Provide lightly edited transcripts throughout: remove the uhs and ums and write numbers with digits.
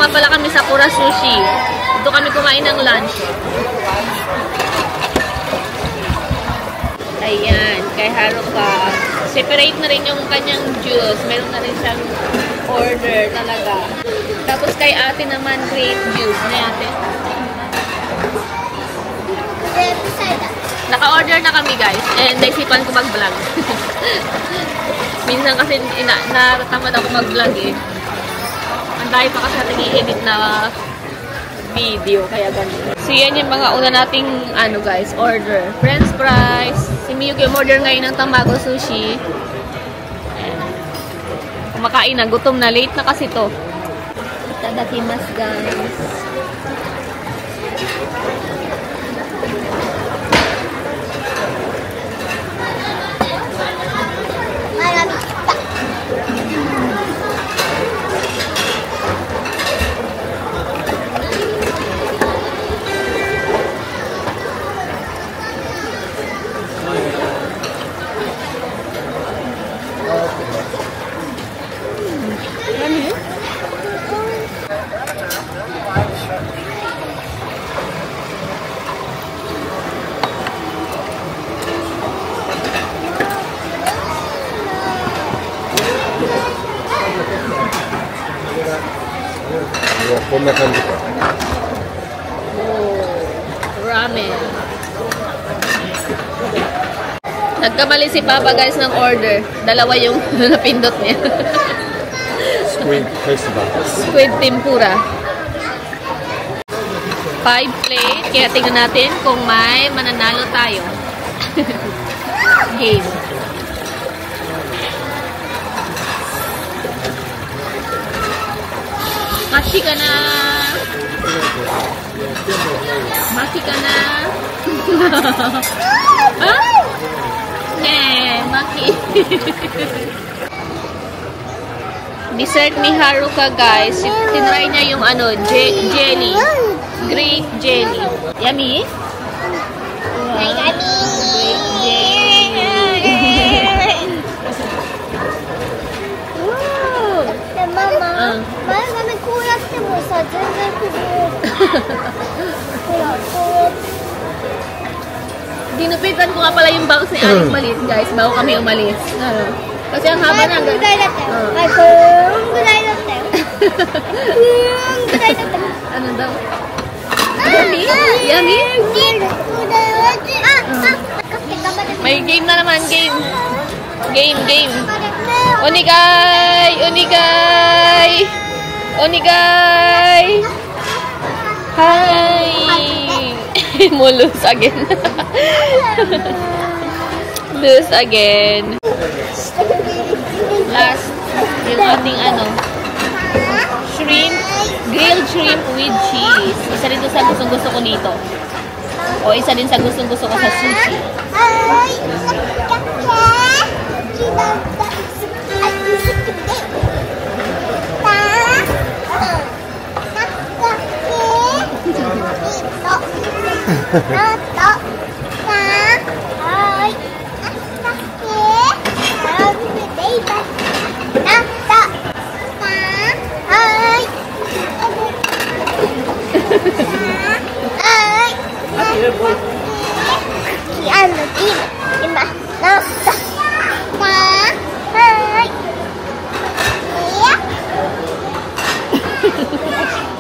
nga pala kami sa Kura Sushi. Dito kami kumain ng lunch. Ayan, kay Haruka. Separate na rin yung kanyang juice. Meron na rin siyang order talaga. Tapos kay ate naman, grape juice na ate. Naka-order na kami guys. And naisipan ko mag-vlog. Minsan kasi natamad ako mag-vlog eh. Ang dahil pa kasi natin i-edit na video. Kaya ganun. So yan yung mga una nating ano guys, order. French fries. Si Miyuki order ngayon ng tamago sushi. Ayan. Kumakain na. Gutom na. Late na kasi to. Itadakimasu guys. Ramen. Nagkamali si Papa guys ng order. Dalawa yung napindot niya. Squid tempura. 5 plate. Kaya tingnan natin kung may mananalo tayo. Game. Maki ka na. Maki ka na. Ah? Nee, maki. Dessert ni Haruka guys. Tinry niya yung ano, jelly. Grape jelly. Yummy? Yummy. Grape jelly. Mama, Dinupitan ko nga pala yung bangs ni Aling maliit guys bago kami umalis. Kasi ang haba na. Ano daw? Yummy? Yummy? May game na naman, game. Game. Onigai! Onigai! Onigai! Hi! Mulus again. Lose again. Last, yung ating ano, shrimp, grilled shrimp with cheese. Isa rin sa gustong-gusto ko dito. O isa din sa gustong-gusto ko sa sushi.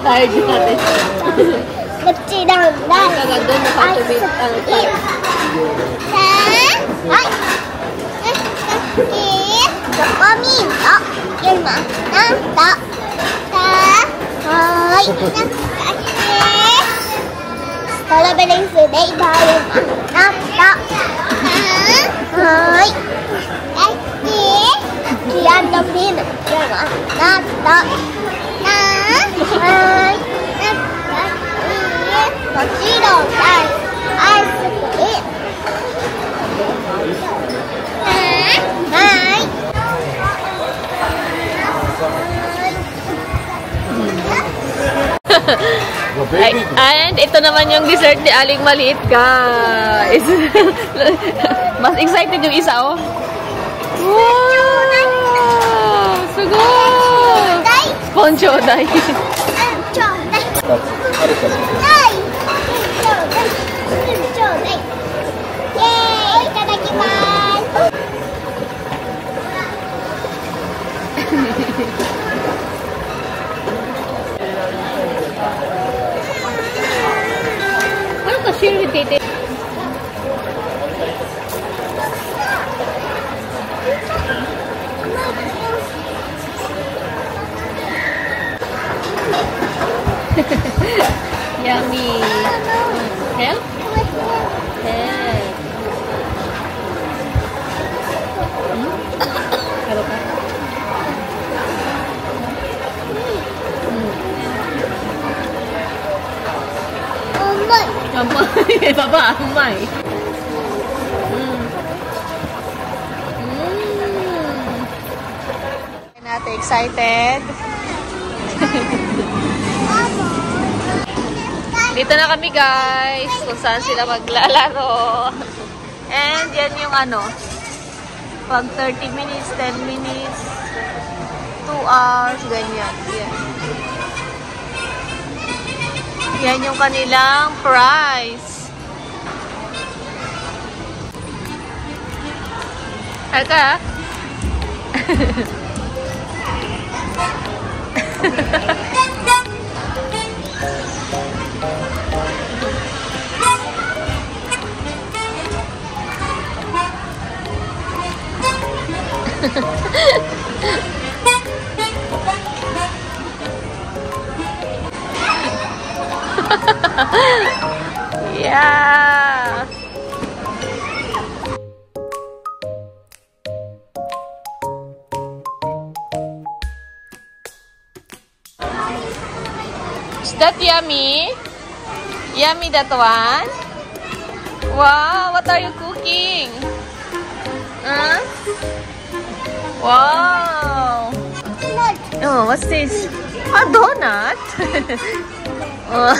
Tired natin. Nagagandun na katubit ang type. And ito naman yung dessert ni Aling Maliit, guys. Mas excited yung isa, oh. Wow! Sugod! Poncho, dai. あるかも。はい。ちょうだい。イエーイ、いただきます。Ano ka share with Tete? Yummy. Help? Help. Halo ka? Umay. Amay. Baba, amay. Natin excited. Dito na kami guys, kung saan sila maglalaro. And yan yung ano, pag 30 minutes, 10 minutes, 2 hours, ganyan. Yan. Yan yung kanilang price. Halika. Yeah. Is that yummy? Yummy that one? Wow, what are you cooking? Huh? Wow. Oh, what's this? A donut? Oh.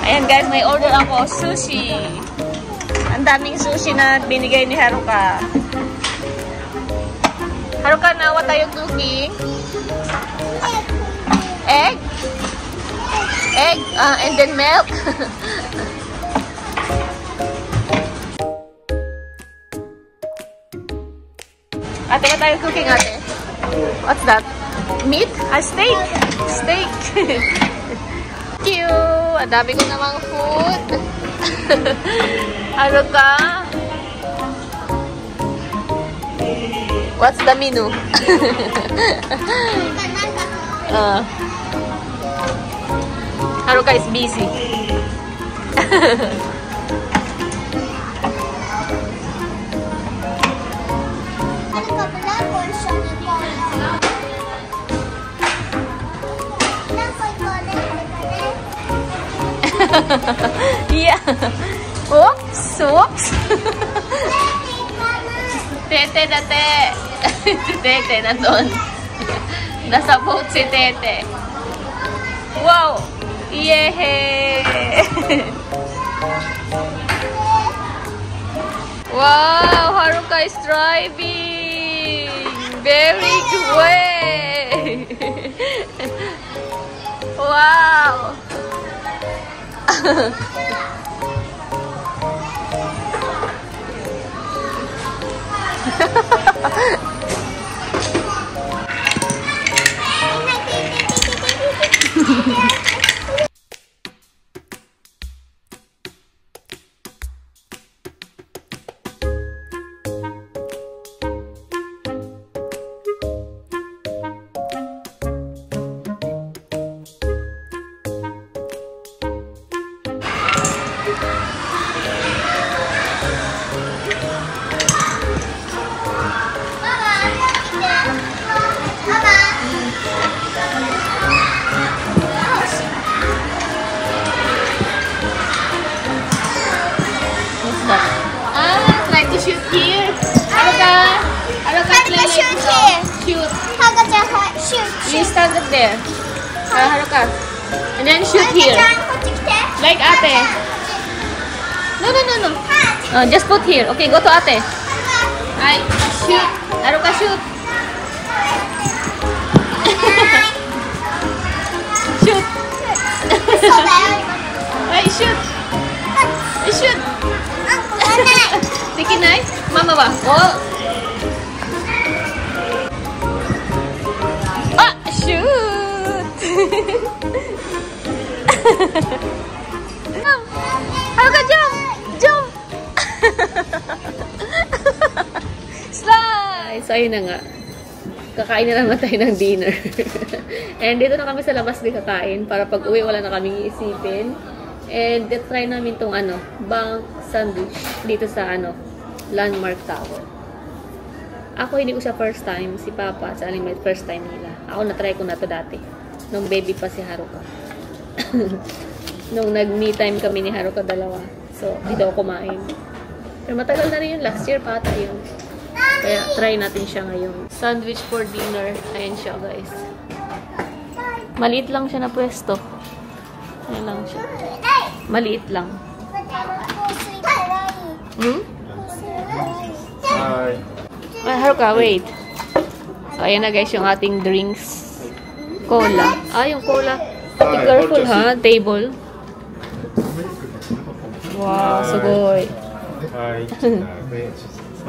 Ayan guys, may order ako sushi. Ang daming sushi na binigay ni Haruka. Haruka, na what are you cooking? Egg? Egg? And then milk? Ate, what are you cooking, ate? What's that? Meat? Steak? Steak. Thank you! Ang dami ko namang food. Haruka? What's the menu? Haruka is busy. Yeah. Oops, oops. Tete na te. Tete na doon. Nasa boat si Tete. Wow. Yehey. Wow, Haruka is driving. Very good way. Wow. You stand up there. Haruka. And then shoot here. Like ate. No. Just put here. Okay, go to ate. Ay, shoot! Haruka, shoot! Shoot! Ay, shoot! Ay, shoot! Tikinay? Mama ba? Oh! Ah! Shoot! Haruka, jump! Jump! Slide! So, ayun na nga. Kakain na naman tayo ng dinner. And dito na kami sa labas din kakain para pag uwi wala na kaming iisipin. And try namin tong bank sandwich dito sa Landmark Tower. Ako hindi ko siya first time. Si Papa sa Aling first time nila. Ako na-try ko na to dati. Nung baby pa si Haruka. Nung nag-me time kami ni Haruka dalawa. So, dito ako kumain. Pero matagal na rin yun. Last year pa ata yun. Kaya try natin siya ngayon. Sandwich for dinner. Ayan siya, guys. Maliit lang siya na pwesto. Ayan lang siya. Maliit lang. Hmm? Hi. Ay, Haruka, wait. So, ayan na guys yung ating drinks. Cola. Ah, yung cola. Be careful ha, table. Wow, sugoy. Hi.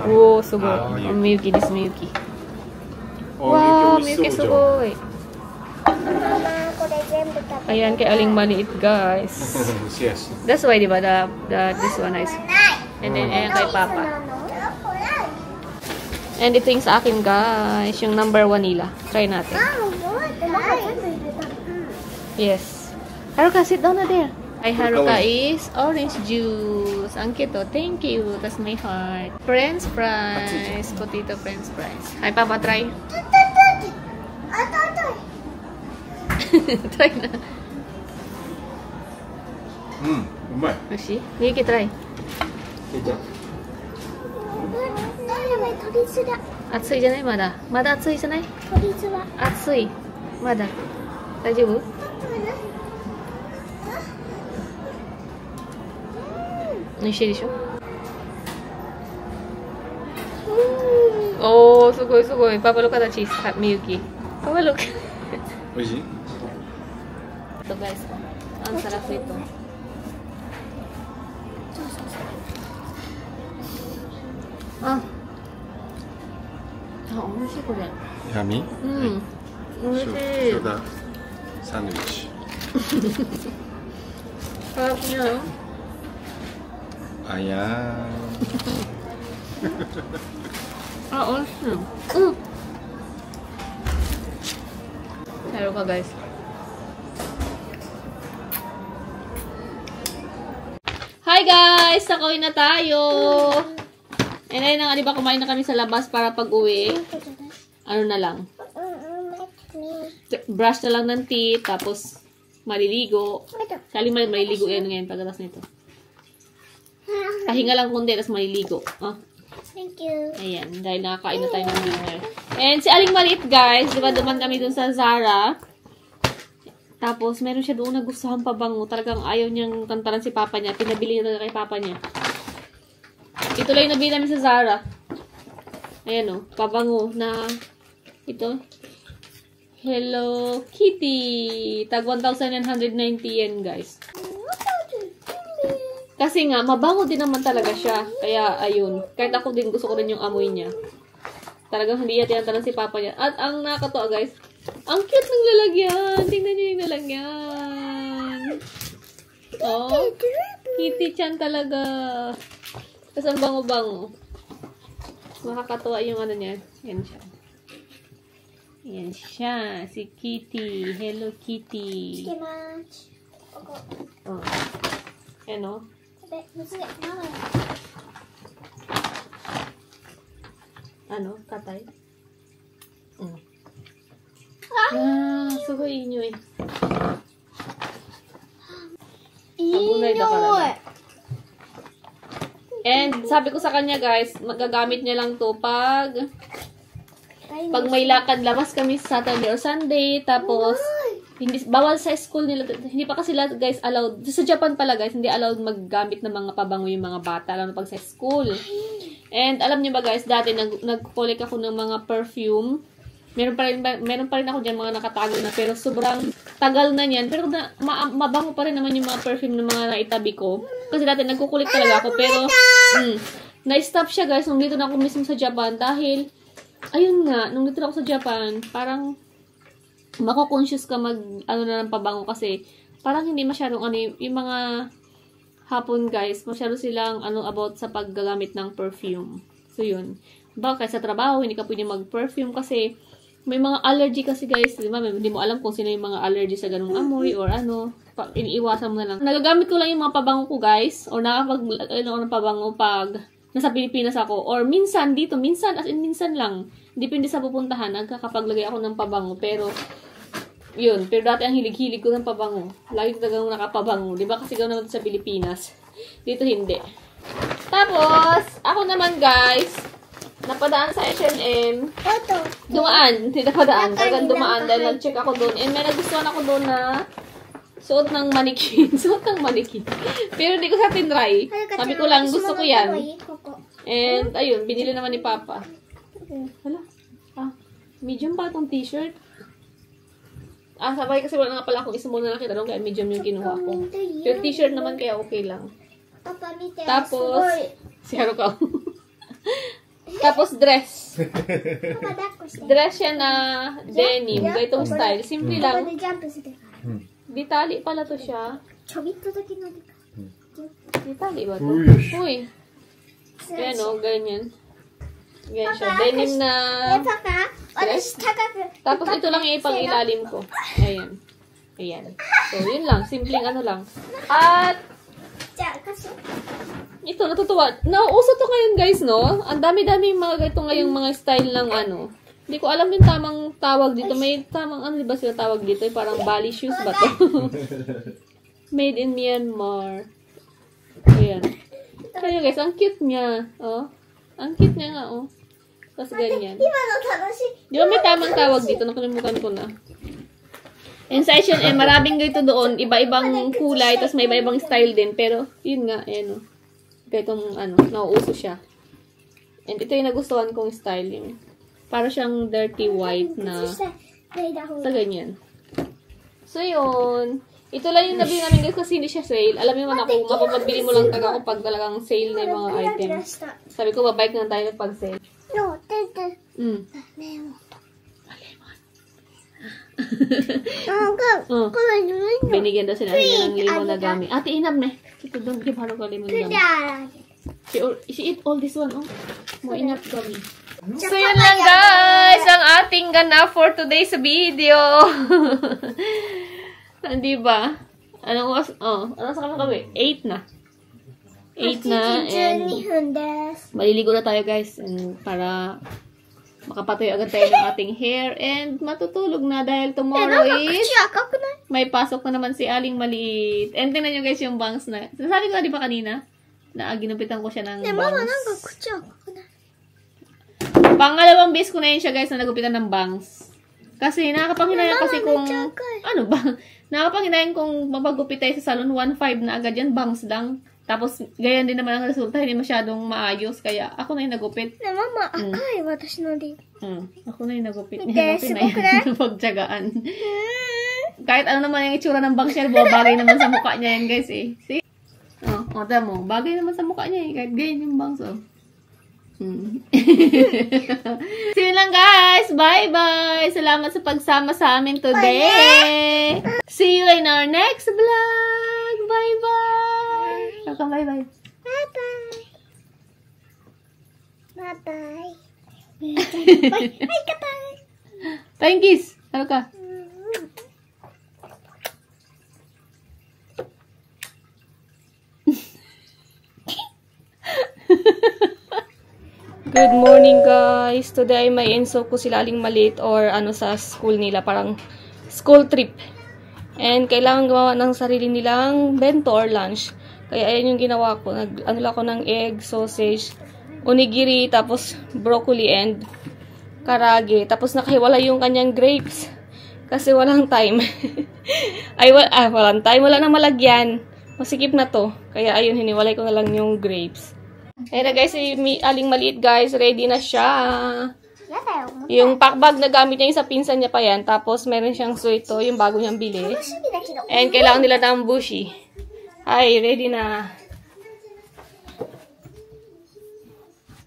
Oh, sugoy. Oh, Miyuki, this Miyuki. Wow, Miyuki, sugoy. Ayan, kay Aling maliit, guys. Yes. That's why, di ba, this one is. And then, ayan kay Papa. And ito yung sa akin, guys. Yung number 1 nila. Try natin. Yes. Haruka, sit down na there. Ay, Haruka is orange juice. Ang cute, oh. Thank you. Tas may heart. French fries. Potato French fries. Ay, Papa, try. Try na. Umay. Yoshi, Miyuki, try. Atsuiじゃないまだ。まだ熱いじゃない？熱い。まだ。大丈夫？美味しいでしょ？おー、すごいすごい。パパの形、みゆき。パパの形。美味しい？ Ito guys, ang sarap nito. Ah. Ah, 美味しいこれ。ヤミ？うん。美味しい。そうだ。サンドイッチ。Sarap niya. Ayan. Ah, 美味しい。うん。Pero ka guys. Hi guys! Sakawin na tayo! And ayun na nga, diba kumain na kami sa labas para pag-uwi. Ano na lang? Brush na lang ng teeth, tapos maliligo. Kaling maliligo yan ngayon pagkatas nito. Pahinga lang kundi, tapos maliligo. Oh. Thank you. Ayan, dahil nakakain na tayo ng dinner. And si Aling Maliit guys, diba duman kami dun sa Zara. Tapos, meron siya doon na gustuhan pabango. Talagang ayaw niyang kantaran si Papa niya. Pinabili niya talaga kay Papa niya. Ito lang yung nabili namin sa Zara. Ayan o. Pabango na ito. Hello Kitty. Tag 1,990 yen guys. Kasi nga, mabango din naman talaga siya. Kaya, ayun. Kahit ako din, gusto ko rin yung amoy niya. Talagang hindi niya tinatanan si Papa niya. At ang nakakatuwa guys, ang cute ng lalagyan. Tingnan niyo yung lalagyan. Oh, Kitty-chan talaga. Tapos ang bango-bango. Makakatuwa yung ano niya. Yan siya. Yan siya. Si Kitty. Hello, Kitty. Oh. Yan o. Ano? Katay? Ah, sugoi inyo eh. Abunay da karada. And sabi ko sa kanya guys, magagamit niya lang to pag may lakad, labas kami sa Saturday or Sunday, tapos hindi bawal sa school nila, hindi pa kasi guys allowed sa Japan pala guys, hindi allowed maggamit ng mga pabango yung mga bata lalo na pag sa school. And alam niyo ba guys, dati nag-collect ako ng mga perfume. Meron pa rin ako dyan mga nakatago na, pero sobrang tagal na niyan. Pero mabango pa rin naman yung mga perfume ng mga naitabi ko. Kasi dati nagkukulit talaga ako, pero na-stop siya guys nung dito na ako mismo sa Japan. Dahil, ayun nga, nung dito na ako sa Japan, parang mako-conscious ka ano na ng pabango kasi parang hindi masyadong yung mga hapon guys, masyado silang about sa paggagamit ng perfume. So yun. Bakit sa trabaho, hindi ka pwede mag-perfume kasi may mga allergy kasi guys, di ba? Hindi mo alam kung sino yung mga allergy sa ganung amoy or iniiwasan mo na lang. Nagagamit ko lang yung mga pabango ko guys, or ng pabango pag nasa Pilipinas ako, or minsan dito, minsan lang. Depende sa pupuntahan, nagkakapaglagay ako ng pabango, pero yun, pero dati ang hilig-hilig ko ng pabango. Lagi talagang nakapabango, di ba? Kasi gano'n naman sa Pilipinas. Dito hindi. Tapos, ako naman guys, napadaan sa H&M. Dumaan. Hindi napadaan. Talagang dumaan dahil nag-check ako doon. And may nagustuhan ako doon na suot ng manikin. Suot ng manikin. Pero hindi ko sa tinry. Sabi ko lang, gusto ko yan. And, ayun, binili naman ni Papa. Hala. Medium ba itong t-shirt? Sabay kasi wala nga pala akong small na nakita doon, kaya medium yung kinuha ko. Pero t-shirt naman, kaya okay lang. Tapos, si Haruka. Tapos, dress. Dress siya na denim. Ganitong style. Simple lang. Di tali pala to siya. Di tali ba to? Uy. Ayan o, ganyan. Ganyan siya. Denim na dress. Tapos, ito lang yung ipang-ilalim ko. Ayan. Ayan. So, yun lang. Simpleng lang. At, ito, natutuwa. Nauso to ngayon, guys, no? Ang dami-dami mga ganito ngayong mga style ng Hindi ko alam yung tamang tawag dito. May tamang, di ba sila tawag dito? Parang Bali shoes ba to? Made in Myanmar. Ayan. Kaya guys, ang cute niya. Oh. Ang cute niya nga, oh. Tapos ganyan. Di ba may tamang tawag dito? Nakalimutan ko na. And sa H&M, maraming ganito doon. Iba-ibang kulay. Tapos may iba-ibang style din. Pero, yun nga, ayan, oh. Itong nauuso siya. And ito yung nagustuhan kong style. Yung para siyang dirty white na sa ganyan. So, yun. Ito lang yung nabili namin guys kasi hindi siya sale. Alam mo naman ako, mapapabili mo lang taga kapag talagang sale na yung mga items. Sabi ko, babike na tayo pag sale. Binigyan daw sila ng limon na gami. Ate, inam na. Ito doon, give halo ka limon gami. She eat all this one, oh. Mo inap gami. So, yun lang guys, ang ating ganap for today's video. Hindi ba? Anong oras? Ano sa kami? 8 na. 8 na, and maliligo na tayo guys, and para makapatuyo agad tayo ng ating hair, and matutulog na dahil tomorrow is may pasok na naman si Aling Maliit. And tingnan nyo guys yung bangs na, sinasabi ko na di ba kanina, na ginupitan ko siya ng bangs. Pangalawang beses ko na yun siya guys na nagupitan ng bangs. Kasi nakakapanghinayang kasi kung, nakakapanghinayang kung mapagupit tayo sa salon, 1.5 na agad yan, bangs lang. Tapos, ganyan din naman ang resulta, hindi masyadong maayos, kaya ako na yung nagupit. Mama, akay, watashi no di. Ako na yung nagupit. Nagupit na yan, pagtsagaan. Kahit ano naman yung itsura ng bangs yan, bagay naman sa mukha niya yan guys eh. See? Tama mo, bagay naman sa mukha niya eh, kahit ganyan yung bangs oh. See you lang guys. Bye-bye. Salamat sa pagsama sa amin today. See you in our next vlog. Bye-bye. Welcome, bye-bye. Bye-bye. Bye-bye. Bye-bye. Tayong kiss. Ano ka? Good morning guys. Today may enso ko sila Aling Maliit or sa school nila, parang school trip. And kailangan gawa ng sarili nilang bento or lunch. Kaya ayan yung ginawa ko. Nag-ano ako ng egg, sausage, onigiri, tapos broccoli and karage. Tapos nakahiwala yung kanyang grapes. Kasi walang time. Walang time. Wala nang malagyan. Masikip na to. Kaya ayun, hiniwalay ko na lang yung grapes. Ayan na guys, si Aling Maliit guys, ready na siya. やだよ。 Yung packbag na gamit niya yung sa pinsan niya pa yan. Tapos meron siyang suito, yung bago niyang bili. 楽しみだけど。 And kailangan nila ng bushi. Ay, ready na.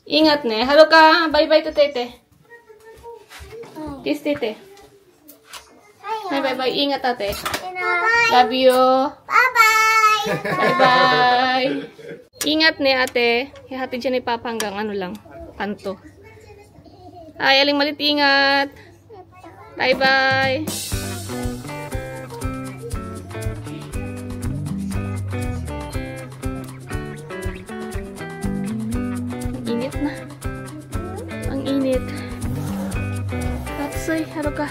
Ingat ne. Halo ka. Bye-bye to tete. Kiss tete. Bye, bye-bye. Ingat ate. Bye-bye. Love you. Bye-bye. Bye-bye. Ingat ne ate. Ihatid siya ni Papa hanggang ano lang. Kanto. Ay, Aling Maliit, ingat. Bye-bye. Init na. Ang init. Tatsoy, haro ka.